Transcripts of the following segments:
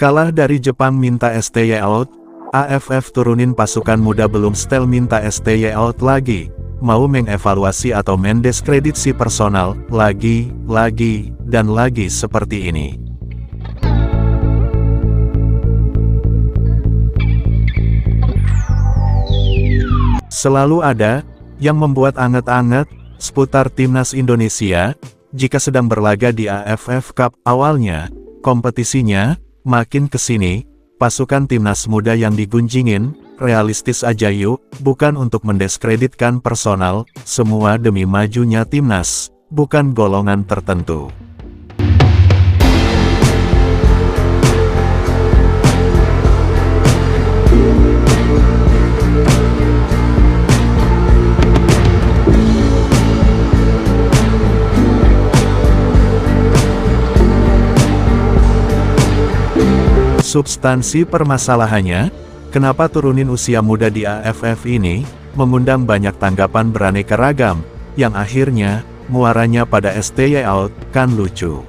Kalah dari Jepang minta STY out, AFF turunin pasukan muda belum setel minta STY out lagi, mau mengevaluasi atau mendiskreditasi personal, lagi, dan lagi seperti ini. Selalu ada yang membuat anget-anget seputar timnas Indonesia jika sedang berlaga di AFF Cup. Awalnya, kompetisinya makin kesini, pasukan timnas muda yang digunjingin, realistis aja yuk, bukan untuk mendiskreditkan personal, semua demi majunya timnas, bukan golongan tertentu. Substansi permasalahannya, kenapa turunin usia muda di AFF ini, mengundang banyak tanggapan beraneka ragam, yang akhirnya, muaranya pada STY out, kan lucu.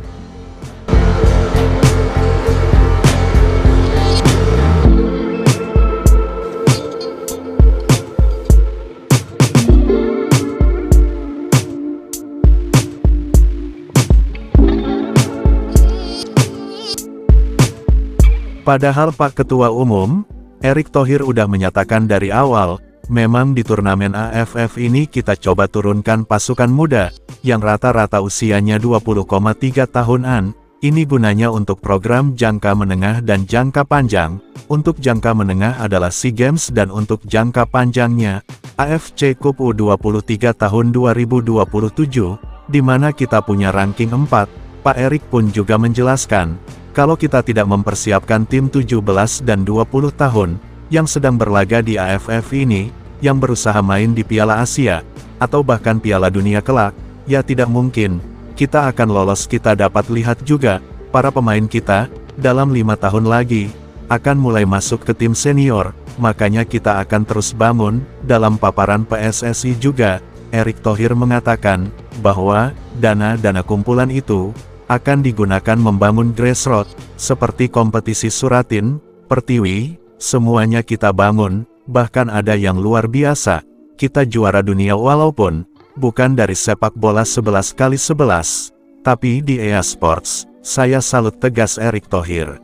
Padahal Pak Ketua Umum, Erick Thohir udah menyatakan dari awal, memang di turnamen AFF ini kita coba turunkan pasukan muda, yang rata-rata usianya 20,3 tahunan, ini gunanya untuk program jangka menengah dan jangka panjang, untuk jangka menengah adalah SEA Games dan untuk jangka panjangnya, AFC Cup U23 tahun 2027, di mana kita punya ranking 4, Pak Erick pun juga menjelaskan, kalau kita tidak mempersiapkan tim 17 dan 20 tahun, yang sedang berlaga di AFF ini, yang berusaha main di Piala Asia, atau bahkan Piala Dunia kelak, ya tidak mungkin, kita akan lolos. Kita dapat lihat juga, para pemain kita, dalam 5 tahun lagi, akan mulai masuk ke tim senior, makanya kita akan terus bangun, dalam paparan PSSI juga, Erick Thohir mengatakan, bahwa, dana kumpulan itu, akan digunakan membangun grassroots, seperti kompetisi Suratin, Pertiwi, semuanya kita bangun, bahkan ada yang luar biasa, kita juara dunia walaupun, bukan dari sepak bola 11x11, tapi di EA Sports, saya salut, tegas Erick Thohir.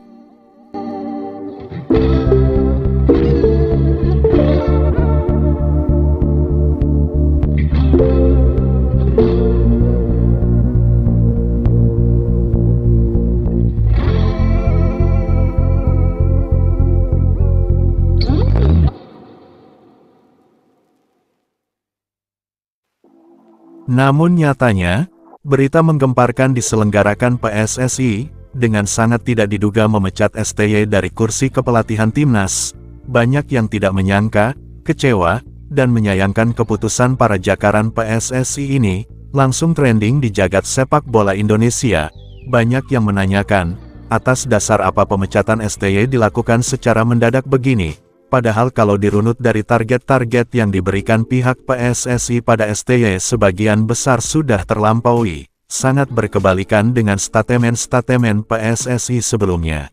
Namun nyatanya, berita menggemparkan diselenggarakan PSSI, dengan sangat tidak diduga memecat STY dari kursi kepelatihan timnas. Banyak yang tidak menyangka, kecewa, dan menyayangkan keputusan para jakaran PSSI ini, langsung trending di jagat sepak bola Indonesia. Banyak yang menanyakan, atas dasar apa pemecatan STY dilakukan secara mendadak begini. Padahal kalau dirunut dari target-target yang diberikan pihak PSSI pada STY sebagian besar sudah terlampaui, sangat berkebalikan dengan statement-statement PSSI sebelumnya.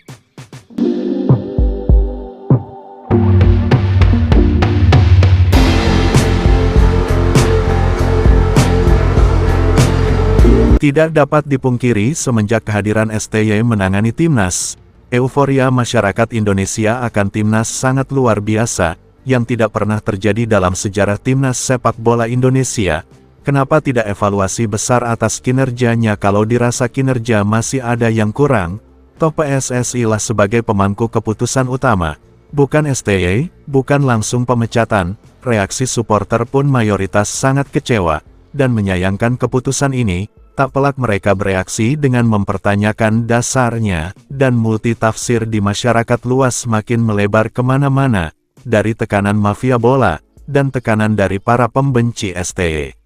Tidak dapat dipungkiri semenjak kehadiran STY menangani timnas, euforia masyarakat Indonesia akan timnas sangat luar biasa, yang tidak pernah terjadi dalam sejarah timnas sepak bola Indonesia. Kenapa tidak evaluasi besar atas kinerjanya kalau dirasa kinerja masih ada yang kurang? Toh PSSI lah sebagai pemangku keputusan utama, bukan STY, bukan langsung pemecatan. Reaksi supporter pun mayoritas sangat kecewa, dan menyayangkan keputusan ini. Tak pelak mereka bereaksi dengan mempertanyakan dasarnya, dan multitafsir di masyarakat luas makin melebar kemana-mana, dari tekanan mafia bola, dan tekanan dari para pembenci STY.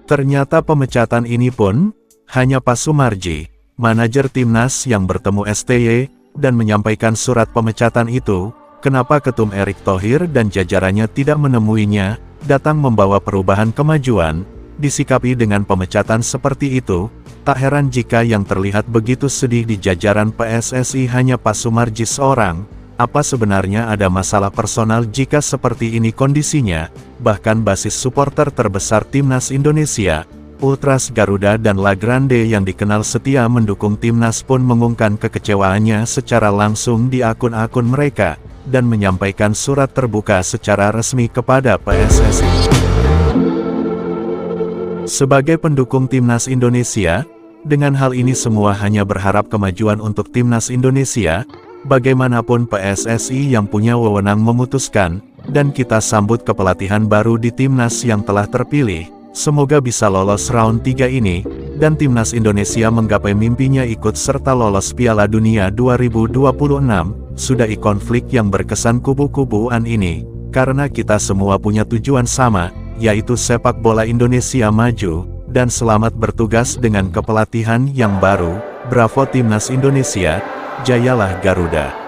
Ternyata pemecatan ini pun, hanya Pak Sumarji, manajer timnas yang bertemu STY, dan menyampaikan surat pemecatan itu, kenapa Ketum Erick Thohir dan jajarannya tidak menemuinya, datang membawa perubahan kemajuan, disikapi dengan pemecatan seperti itu, tak heran jika yang terlihat begitu sedih di jajaran PSSI hanya Pak Sumarji seorang. Apa sebenarnya ada masalah personal jika seperti ini kondisinya? Bahkan basis supporter terbesar Timnas Indonesia, Ultras Garuda dan La Grande yang dikenal setia mendukung Timnas pun mengungkapkan kekecewaannya secara langsung di akun-akun mereka, dan menyampaikan surat terbuka secara resmi kepada PSSI. Sebagai pendukung Timnas Indonesia, dengan hal ini semua hanya berharap kemajuan untuk Timnas Indonesia. Bagaimanapun PSSI yang punya wewenang memutuskan, dan kita sambut kepelatihan baru di Timnas yang telah terpilih. Semoga bisa lolos round 3 ini, dan Timnas Indonesia menggapai mimpinya ikut serta lolos Piala Dunia 2026. Sudahi konflik yang berkesan kubu-kubuan ini, karena kita semua punya tujuan sama, yaitu sepak bola Indonesia maju, dan selamat bertugas dengan kepelatihan yang baru. Bravo Timnas Indonesia, jayalah Garuda.